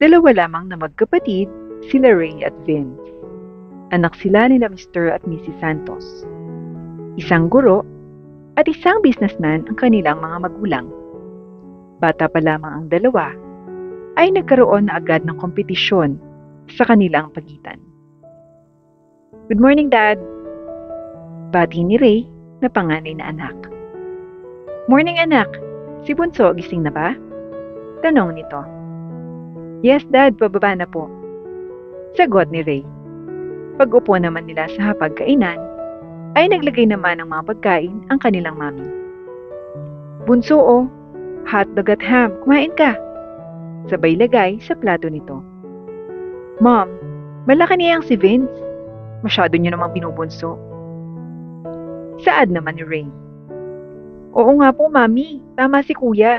Dalawa lamang na magkapatid, sila Ray at Vince. Anak sila nila Mr. at Mrs. Santos. Isang guro at isang businessman ang kanilang mga magulang. Bata pa lamang ang dalawa, ay nagkaroon na agad ng kompetisyon sa kanilang pagitan. Good morning, Dad! Bati ni Ray na panganay na anak. Morning, anak! Si Bunso, gising na ba? Tanong nito. Yes, Dad, pababa na po. Sagot ni Ray. Pag-upo naman nila sa hapagkainan, ay naglagay naman ng mga pagkain ang kanilang mami. Bunso, hotdog at ham, kumain ka. Sabay lagay sa plato nito. Mom, malaki niyang si Vince. Masyado niyo namang binubunso. Saad naman ni Ray. Oo nga po, Mami. Tama si Kuya.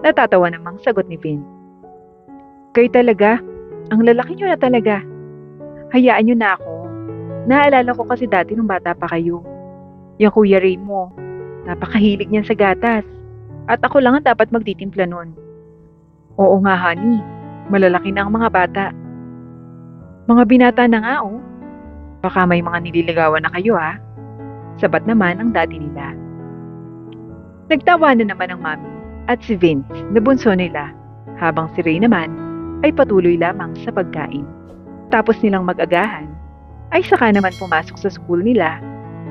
Natatawa namang sagot ni Vince. Kayo talaga. Ang lalaki niyo na talaga. Hayaan niyo na ako. Naalala ko kasi dati nung bata pa kayo. Yung Kuya Ray mo, napakahilig niyan sa gatas. At ako lang ang dapat magtitimpla nun. Oo nga, honey. Malalaki na ang mga bata. Mga binata na nga, Baka may mga nililigawan na kayo, ha? Sabat naman ang daddy nila. Nagtawa na naman ang mami at si Vince na bunso nila, habang si Ray naman ay patuloy lamang sa pagkain. Tapos nilang mag-agahan, ay saka naman pumasok sa school nila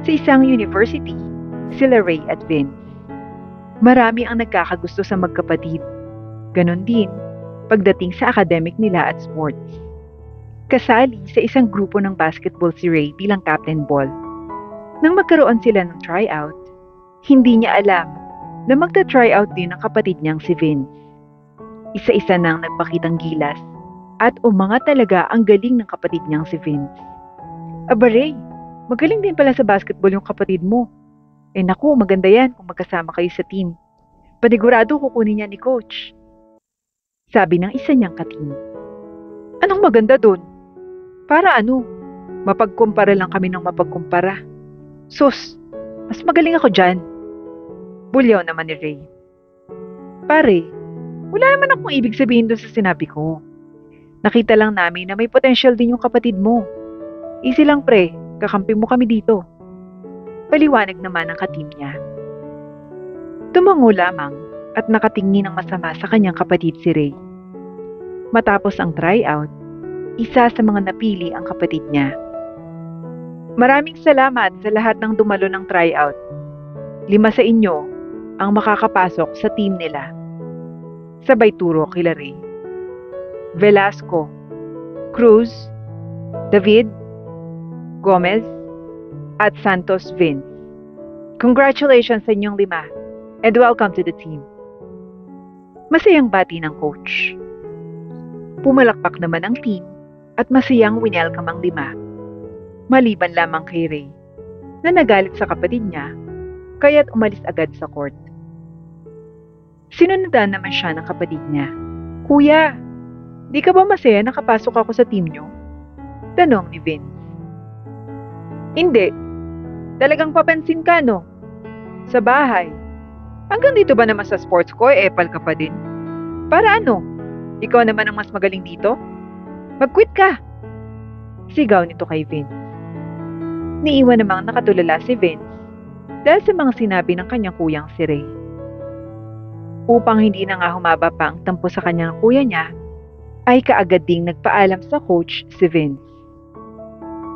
sa isang university, sila Ray at Vince. Marami ang nagkakagusto sa magkapatid. Ganon din pagdating sa academic nila at sports. Kasali sa isang grupo ng basketball si Ray bilang captain ball. Nang magkaroon sila ng tryout, hindi niya alam na magta-tryout din ang kapatid niyang si Vince. Isa-isa nang nagpakitang gilas at umangat talaga ang galing ng kapatid niyang si Vince. Aba Ray, magaling din pala sa basketball yung kapatid mo. Naku, maganda yan kung magkasama kayo sa team. Panigurado kukunin niya ni coach. Sabi ng isa niyang kateam. Anong maganda doon? Para ano? Mapagkumpara lang kami ng mapagkumpara. Sus, mas magaling ako dyan. Bulyaw naman ni Ray. Pare, wala naman akong ibig sabihin doon sa sinabi ko. Nakita lang namin na may potential din yung kapatid mo. Easy lang pre, kakampi mo kami dito. Paliwanag naman ang kateam niya. Tumango lamang at nakatingin ng masama sa kanyang kapatid si Ray. Matapos ang tryout, isa sa mga napili ang kapatid niya. Maraming salamat sa lahat ng dumalo ng tryout. 5 sa inyo ang makakapasok sa team nila. Sabay turo kila Ray. Velasco, Cruz, David, Gomez, at Santos Vince. Congratulations sa inyong 5 and welcome to the team. Masayang bati ng coach. Pumalakpak naman ang team at masayang winelcome ang 5. Maliban lamang kay Ray na nagalit sa kapatid niya kaya't umalis agad sa court. Sinundan naman siya ng kapatid niya. Kuya, di ka ba masaya nakapasok ako sa team niyo? Tanong ni Vince. Hindi. Talagang papansin ka, no? Sa bahay. Hanggang dito ba naman sa sports ko, epal ka pa din? Para ano? Ikaw naman ang mas magaling dito? Mag-quit ka! Sigaw nito kay Vince. Niiwan namang nakatulala si Vince dahil sa mga sinabi ng kanyang kuyang si Ray. Upang hindi na nga humaba pa ang tampo sa kanyang kuya niya, ay kaagad ding nagpaalam sa coach si Vince.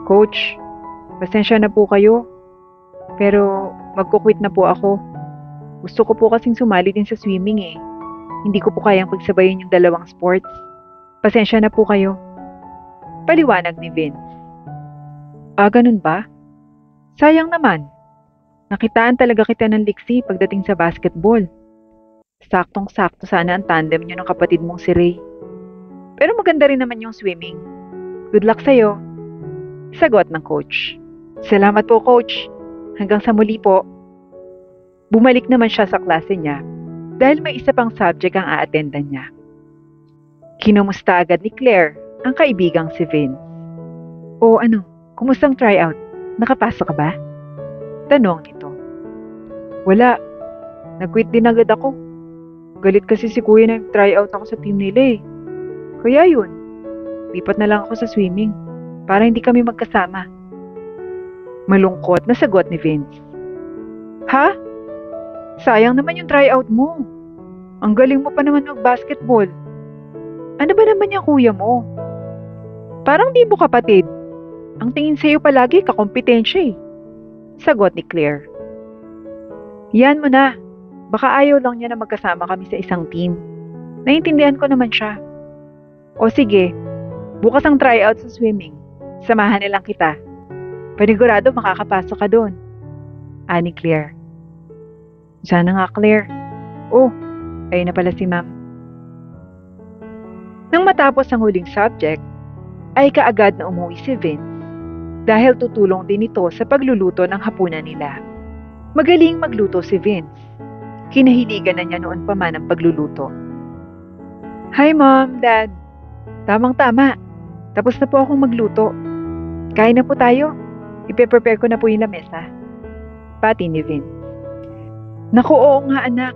Coach, pasensya na po kayo, pero magkukwit na po ako. Gusto ko po kasing sumali din sa swimming eh. Hindi ko po kayang pagsabayin yung 2 sports. Pasensya na po kayo. Paliwanag ni Vince. Ganun ba? Sayang naman. Nakitaan talaga kita ng liksi pagdating sa basketball. Saktong-sakto sana ang tandem niyo ng kapatid mong si Ray. Pero maganda rin naman yung swimming. Good luck sa'yo. Sagot ng coach. Salamat po, coach. Hanggang sa muli po. Bumalik naman siya sa klase niya dahil may isa pang subject ang a-attendan niya. Kinumusta agad ni Claire ang kaibigang si Vince. O ano, kumustang tryout? Nakapasok ka ba? Tanong nito. Wala. Nag-quit din agad ako. Galit kasi si kuya na tryout ako sa team nila eh. Kaya yun, lipat na lang ako sa swimming para hindi kami magkasama. Malungkot na sagot ni Vince. Ha? Sayang naman yung tryout mo. Ang galing mo pa naman mag-basketball. Ano ba naman yung kuya mo? Parang di mo kapatid. Ang tingin sa'yo palagi kakompetensya eh. Sagot ni Claire. Yan mo na. Baka ayaw lang niya na magkasama kami sa isang team. Naiintindihan ko naman siya. O sige, bukas ang tryout sa swimming. Samahan nilang kita. Panigurado makakapasok ka doon. Ani Claire. Sana nga Claire. Oh, ayun na pala si ma'am. Nang matapos ang huling subject, ay kaagad na umuwi si Vince dahil tutulong din ito sa pagluluto ng hapunan nila. Magaling magluto si Vince. Kinahiligan na niya noon pa man ang pagluluto. Hi Mom, Dad. Tamang-tama. Tapos na po akong magluto. Kain na po tayo. Ipe-prepare ko na po yung lamesa. Pati ni Vince. Naku, oo nga anak.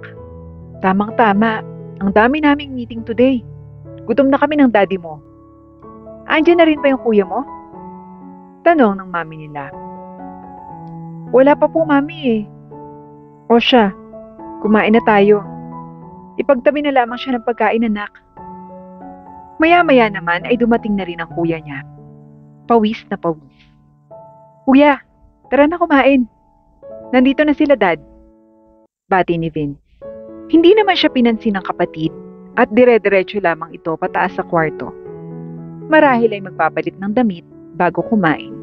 Tamang-tama. Ang dami naming meeting today. Gutom na kami ng daddy mo. Andiyan na rin ba yung kuya mo? Tanong ng mami nila. Wala pa po mami eh. O siya, kumain na tayo. Ipagtabi na lamang siya ng pagkain anak. Maya-maya naman ay dumating na rin ang kuya niya. Pawis na pawis. Kuya, tara na kumain. Nandito na sila dad. Bati ni Vince. Hindi naman siya pinansin ng kapatid at dire-diretso lamang ito pataas sa kwarto. Marahil ay magpapalit ng damit bago kumain.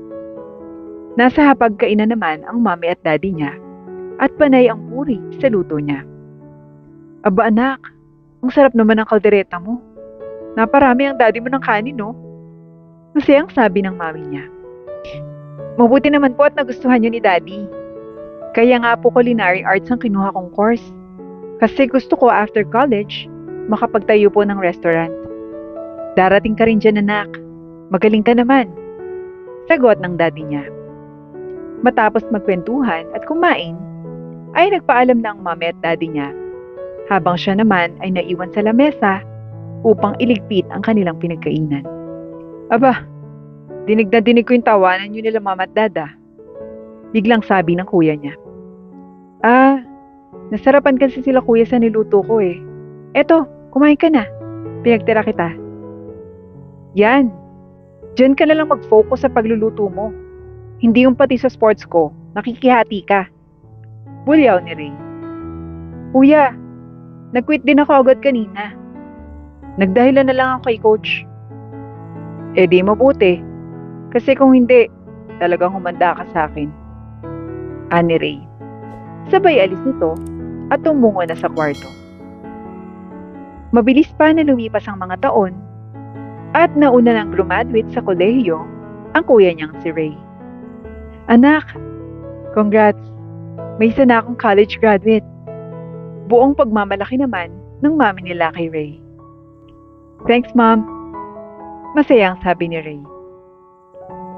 Nasa hapagkainan naman ang mami at daddy niya at panay ang puri sa luto niya. Aba anak, ang sarap naman ng kaldereta mo. Naparami ang daddy mo ng kanin no? Masayang sabi ng mami niya. Mabuti naman po at nagustuhan niyo ni daddy. Kaya nga po culinary arts ang kinuha kong course. Kasi gusto ko after college, makapagtayo po ng restaurant. Darating ka rin dyan anak. Magaling ka naman. Sagot ng daddy niya. Matapos magkwentuhan at kumain, ay nagpaalam na ang mami at daddy niya. Habang siya naman ay naiwan sa lamesa upang iligpit ang kanilang pinagkainan. Aba, dinig na dinig ko yung tawanan niyo nila mama at dada. Biglang sabi ng kuya niya. Nasarapan kasi sila kuya sa niluto ko eh. Eto, kumain ka na. Pinagtira kita. Yan. Diyan ka na lang mag-focus sa pagluluto mo. Hindi yung pati sa sports ko. Nakikihati ka. Bulyaw ni Ray. Kuya, nag-quit din ako agad kanina. Nagdahilan na lang ako kay coach. Eh di mabuti. Kasi kung hindi, talagang humanda ka sa akin. Ani Ray. Sabay alis nito at tumungo na sa kwarto. Mabilis pa na lumipas ang mga taon at nauna nang graduate sa kolehiyo ang kuya niyang si Ray. Anak, congrats! May isa na akong college graduate. Buong pagmamalaki naman ng mami nila kay Ray. Thanks, Mom. Masayang sabi ni Ray.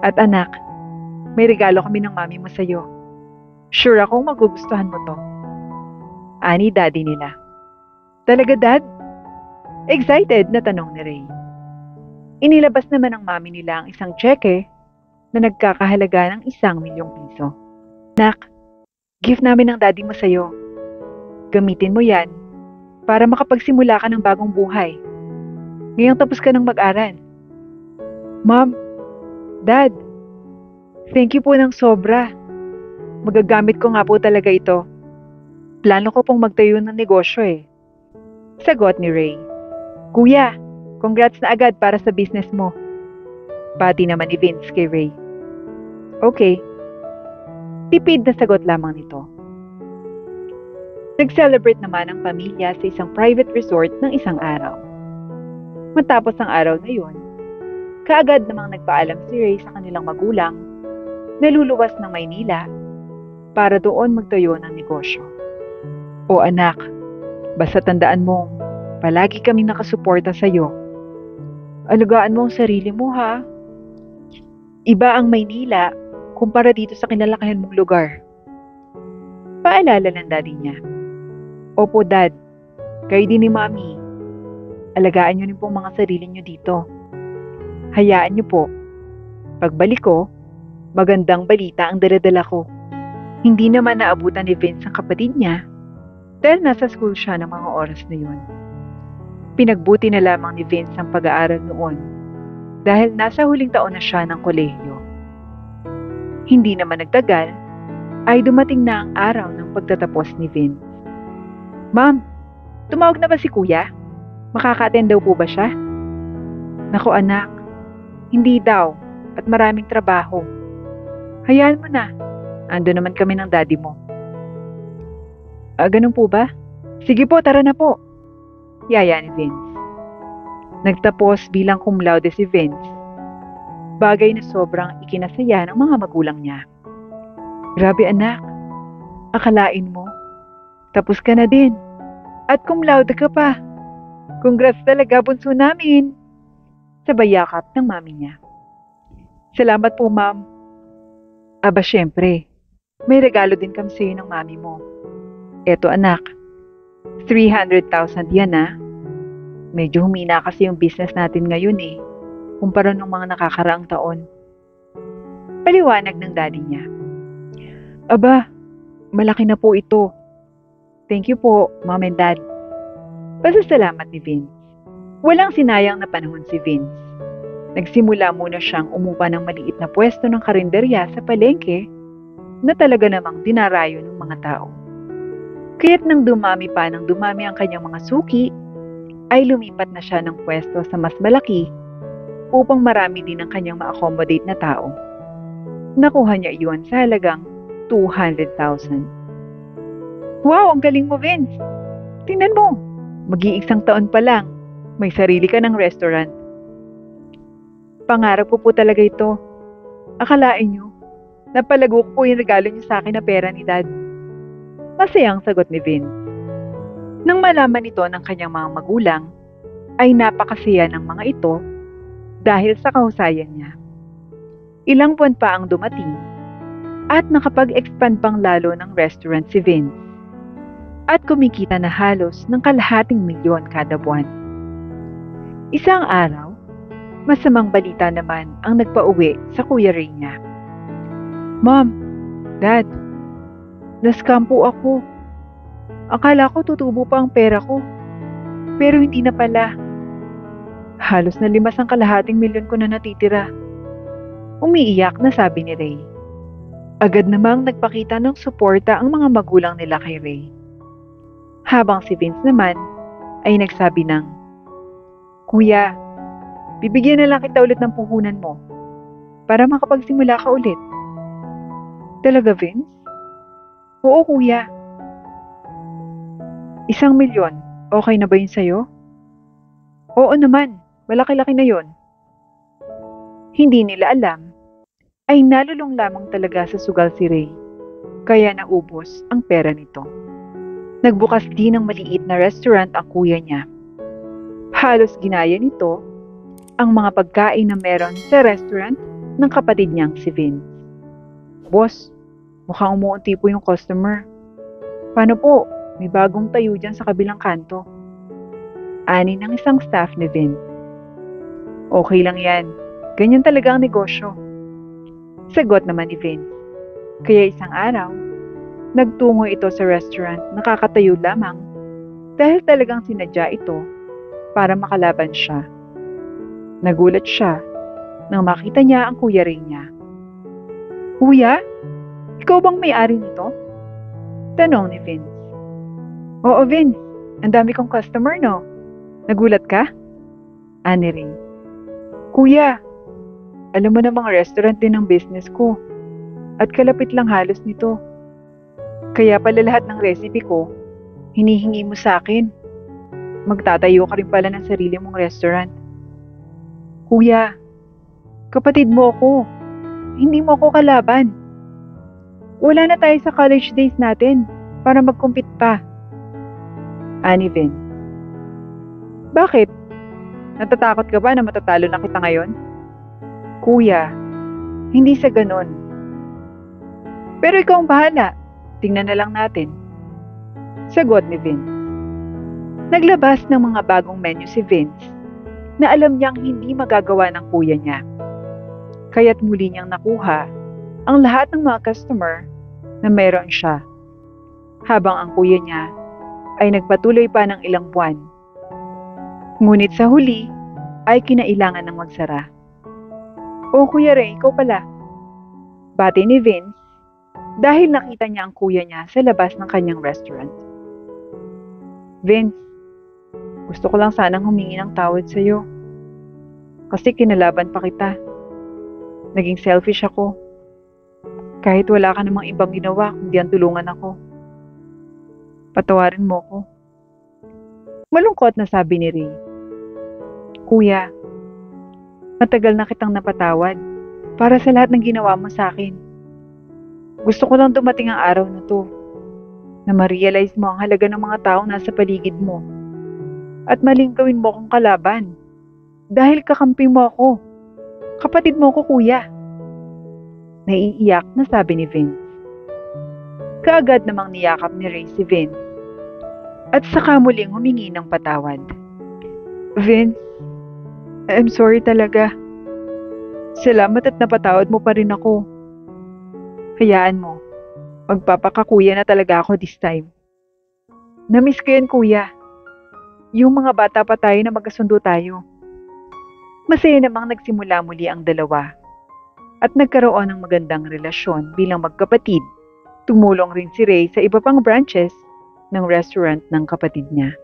At anak, may regalo kami ng mami mo sa'yo. Sure akong magugustuhan mo to. Ani daddy nila. Talaga dad? Excited na tanong ni Ray. Inilabas naman ng mami nila ang isang tseke na nagkakahalaga ng 1,000,000 piso. Nak, gift namin ng daddy mo sa'yo. Gamitin mo yan para makapagsimula ka ng bagong buhay. Ngayong tapos ka ng mag-aral. Mom, Dad, thank you po ng sobra. Magagamit ko nga po talaga ito. Plano ko pong magtayo ng negosyo eh. Sagot ni Ray. Kuya, congrats na agad para sa business mo. Pati naman ni Vince kay Ray. Okay. Tipid na sagot lamang nito. Nag-celebrate naman ang pamilya sa isang private resort ng isang araw. Matapos ang araw na yun, kaagad namang nagpaalam si Ray sa kanilang magulang na luluwas ng Maynila para doon magtayo ng negosyo. O anak, basta tandaan mong palagi kami nakasuporta sa iyo. Alagaan mo ang sarili mo ha. Iba ang Maynila kumpara dito sa kinalakihan mong lugar. Paalala ng daddy niya. Opo dad, kayo din ni mami. alagaan niyo rin pong mga sarili niyo dito. Hayaan niyo po. Pagbalik ko, magandang balita ang daladala ko. Hindi naman naabutan ni Vince ang kapatid niya dahil nasa school siya ng mga oras na yun. Pinagbuti na lamang ni Vince ang pag-aaral noon dahil nasa huling taon na siya ng kolehiyo. Hindi naman nagtagal ay dumating na ang araw ng pagtatapos ni Vince. Ma'am, tumawag na ba si Kuya? Makaka-attend daw po ba siya? Naku anak, hindi daw at maraming trabaho. Hayaan mo na, ando naman kami ng daddy mo. Ganun po ba? Sige po, tara na po. Yaya ni Vince. Nagtapos bilang cum laude si Vince. Bagay na sobrang ikinasaya ng mga magulang niya. Grabe anak, akalain mo, tapos ka na din. At cum laude ka pa. Congrats talaga bunso namin. Sabay yakap ng mami niya. Salamat po ma'am. Aba syempre, may regalo din kami sa iyo ng mami mo. Eto anak, 300,000 yan ah. Medyo humina kasi yung business natin ngayon eh, kumpara nung mga nakakaraang taon. Paliwanag ng daddy niya. Aba, malaki na po ito. Thank you po, mom and dad. Pasasalamat ni Vince. Walang sinayang na panahon si Vince. Nagsimula muna siyang umupa ng maliit na pwesto ng karinderya sa palengke na talaga namang dinarayo ng mga tao. Kaya't nang dumami pa ng dumami ang kanyang mga suki, ay lumipat na siya ng pwesto sa mas malaki upang marami din ang kanyang ma-accommodate na tao. Nakuha niya iyon sa halagang 200,000. Wow, ang galing mo Vince! Tingnan mo, mag-iisang taon pa lang, may sarili ka ng restaurant. Pangarap ko po talaga ito. Akalain niyo, napalago ko po yung regalo niyo sa akin na pera ni Dad. Masayang sagot ni Vince. Nang malaman ito ng kanyang mga magulang, ay napakasaya ng mga ito dahil sa kahusayan niya. Ilang buwan pa ang dumating at nakapag-expand pang lalo ng restaurant si Vince at kumikita na halos ng kalahating milyon kada buwan. Isang araw, masamang balita naman ang nagpauwi sa Kuya Ray niya. Mom, Dad, na-scam po ako. Akala ko tutubo pa ang pera ko. Pero hindi na pala. Halos na 5 kalahating milyon ko na natitira. Umiiyak na sabi ni Ray. Agad namang nagpakita ng suporta ang mga magulang nila kay Ray. Habang si Vince naman ay nagsabi ng, Kuya, bibigyan na lang kita ulit ng puhunan mo para makapagsimula ka ulit. Talaga, Vince? Oo, Kuya. 1 milyon, okay na ba yun sa'yo? Oo naman, malaki-laki na yon. Hindi nila alam, ay nalulong lamang talaga sa sugal si Ray, kaya naubos ang pera nito. Nagbukas din ng maliit na restaurant ang kuya niya. Halos ginaya nito ang mga pagkain na meron sa restaurant ng kapatid niyang si Vince. Boss, mukhang umuunti po yung customer. Paano po? May bagong tayo dyan sa kabilang kanto. Ani ng isang staff ni Vince. Okay lang yan. Ganyan talaga ang negosyo. Sagot naman ni Vince. Kaya isang araw, nagtungo ito sa restaurant na kakatayo lamang dahil talagang sinadya ito para makalaban siya. Nagulat siya nang makita niya ang Kuya Ray niya. Kuya, ikaw bang may-ari nito? Tanong ni Vince. Oo, Vince. Ang dami kong customer, no? Nagulat ka? Ani Ray. Kuya, alam mo namang restaurant din ang business ko. At kalapit lang halos nito. Kaya pala lahat ng recipe ko, hinihingi mo sa akin. Magtatayo ka rin pala ng sarili mong restaurant. Kuya, kapatid mo ako. Hindi mo ako kalaban. Wala na tayo sa college days natin para mag-compete pa. Ani Vince. Bakit? Natatakot ka ba na matatalo na kita ngayon? Kuya, hindi sa ganon. Pero ikaw ang bahala. Tingnan na lang natin. Sagot ni Vince. Naglabas ng mga bagong menu si Vince na alam niyang hindi magagawa ng kuya niya. Kaya't muli niyang nakuha ang lahat ng mga customer na mayroon siya, habang ang kuya niya ay nagpatuloy pa ng ilang buwan. Ngunit sa huli ay kinailangan ng magsara. "O Kuya Ray, ikaw pala." Bati ni Vince dahil nakita niya ang kuya niya sa labas ng kanyang restaurant. "Vince, gusto ko lang sanang humingi ng tawad sa'yo. Kasi kinalaban pa kita. Naging selfish ako. Kahit wala ka namang ibang ginawa kundi ang tulungan ako. Patawarin mo ko." Malungkot na sabi ni Ray, "Kuya, matagal na kitang napatawad para sa lahat ng ginawa mo sa akin. Gusto ko lang dumating ang araw na to na ma-realize mo ang halaga ng mga taong nasa paligid mo at maling gawin mo akong kalaban dahil kakampi mo ako. Kapatid mo ako, kuya." Naiiyak na sabi ni Vince. Kaagad namang niyakap ni Ray si Vince at saka muling humingi ng patawad. "Vince, I'm sorry talaga. Salamat at napatawad mo pa rin ako. Hayaan mo, magpapakakuya na talaga ako this time. Namiss ko yan, kuya. Yung mga bata pa tayo na magkasundo tayo." Masaya namang nagsimula muli ang dalawa at nagkaroon ng magandang relasyon bilang magkapatid. Tumulong rin si Ray sa iba pang branches ng restaurant ng kapatid niya.